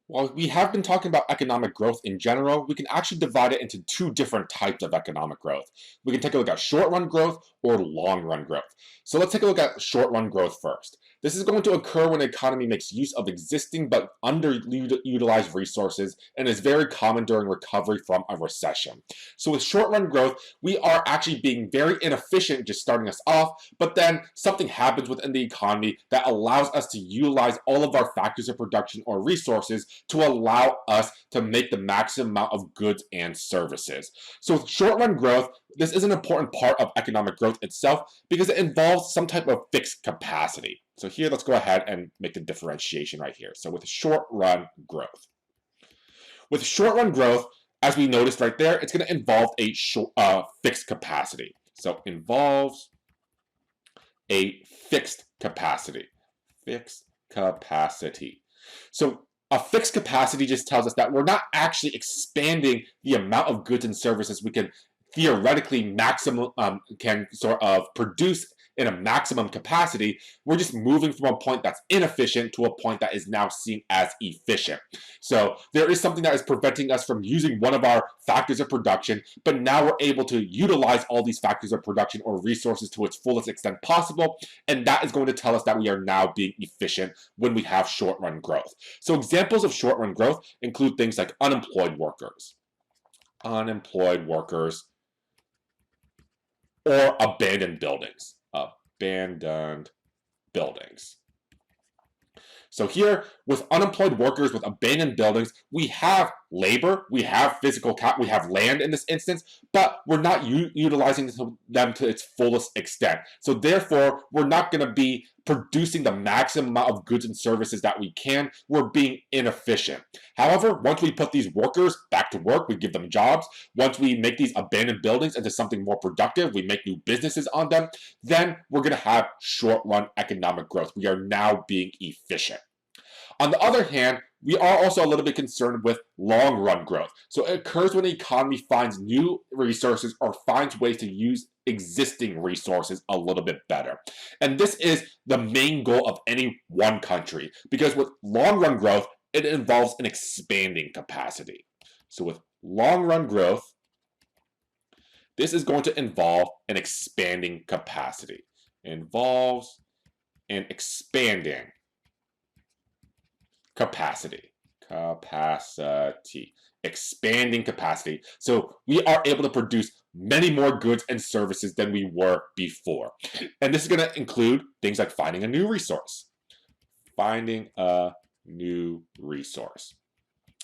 While we have been talking about economic growth in general, we can actually divide it into two different types of economic growth. We can take a look at short-run growth or long-run growth. So let's take a look at short-run growth first. This is going to occur when an economy makes use of existing but underutilized resources and is very common during recovery from a recession. So with short-run growth, we are actually being very inefficient just starting us off, but then something happens within the economy that allows us to utilize all of our factors of production or resources to allow us to make the maximum amount of goods and services. So with short-run growth, this is an important part of economic growth itself because it involves some type of fixed capacity. So here, let's go ahead and make the differentiation right here. So with short-run growth. With short-run growth, as we noticed right there, it's going to involve a fixed capacity. So involves a fixed capacity. Fixed capacity. So a fixed capacity just tells us that we're not actually expanding the amount of goods and services we can theoretically can sort of produce in a maximum capacity. We're just moving from a point that's inefficient to a point that is now seen as efficient. So there is something that is preventing us from using one of our factors of production, but now we're able to utilize all these factors of production or resources to its fullest extent possible, and that is going to tell us that we are now being efficient when we have short-run growth. So examples of short-run growth include things like unemployed workers, or abandoned buildings. So here, with unemployed workers, with abandoned buildings, we have labor, we have physical capital, we have land in this instance, but we're not utilizing them to its fullest extent. So therefore, we're not going to be producing the maximum amount of goods and services that we can. We're being inefficient. However, once we put these workers back to work, we give them jobs. Once we make these abandoned buildings into something more productive, we make new businesses on them, then we're going to have short-run economic growth. We are now being efficient. On the other hand, we are also a little bit concerned with long-run growth. So it occurs when the economy finds new resources or finds ways to use existing resources a little bit better. And this is the main goal of any one country, because with long-run growth, it involves an expanding capacity. So with long-run growth, this is going to involve an expanding capacity. It involves an expanding capacity, expanding capacity. So we are able to produce many more goods and services than we were before. And this is going to include things like finding a new resource.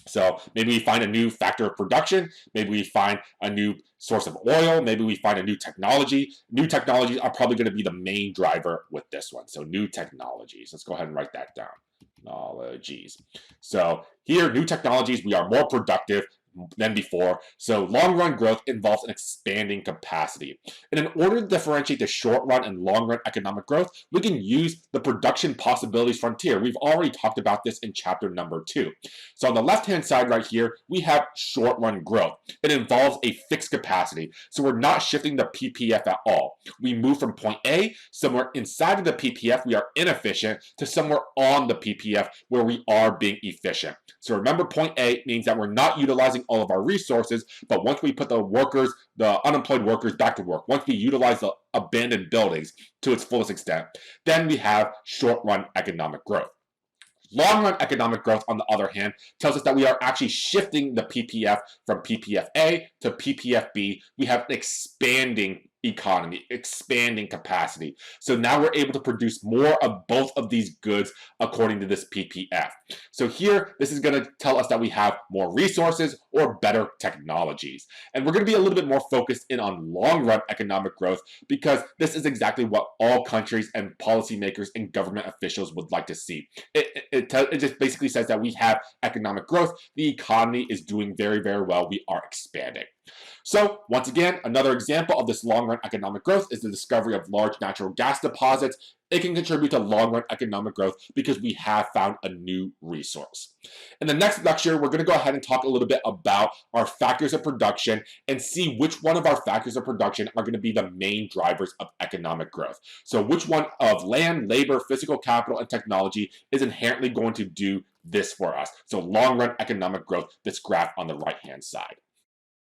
So maybe we find a new factor of production, maybe we find a new source of oil, maybe we find a new technology. New technologies are probably going to be the main driver with this one. So new technologies. Let's go ahead and write that down. Technologies. So here, new technologies, we are more productive than before. So long-run growth involves an expanding capacity. And in order to differentiate the short-run and long-run economic growth, we can use the production possibilities frontier. We've already talked about this in chapter number 2. So on the left-hand side right here, we have short-run growth. It involves a fixed capacity. So we're not shifting the PPF at all. We move from point A, somewhere inside of the PPF, we are inefficient, to somewhere on the PPF where we are being efficient. So remember, point A means that we're not utilizing all of our resources, but once we put the unemployed workers back to work, once we utilize the abandoned buildings to its fullest extent, then we have short-run economic growth. Long-run economic growth, on the other hand, tells us that we are actually shifting the PPF from PPF A to PPF B. We have an expanding economy, expanding capacity. So now we're able to produce more of both of these goods according to this PPF. So here, this is going to tell us that we have more resources or better technologies. And we're going to be a little bit more focused in on long-run economic growth because this is exactly what all countries and policymakers and government officials would like to see. It just basically says that we have economic growth. The economy is doing very, very well. We are expanding. So once again, another example of this long-run economic growth is the discovery of large natural gas deposits. It can contribute to long-run economic growth because we have found a new resource. In the next lecture, we're going to go ahead and talk a little bit about our factors of production and see which one of our factors of production are going to be the main drivers of economic growth. So which one of land, labor, physical capital, and technology is inherently going to do this for us. So long run economic growth, this graph on the right hand side.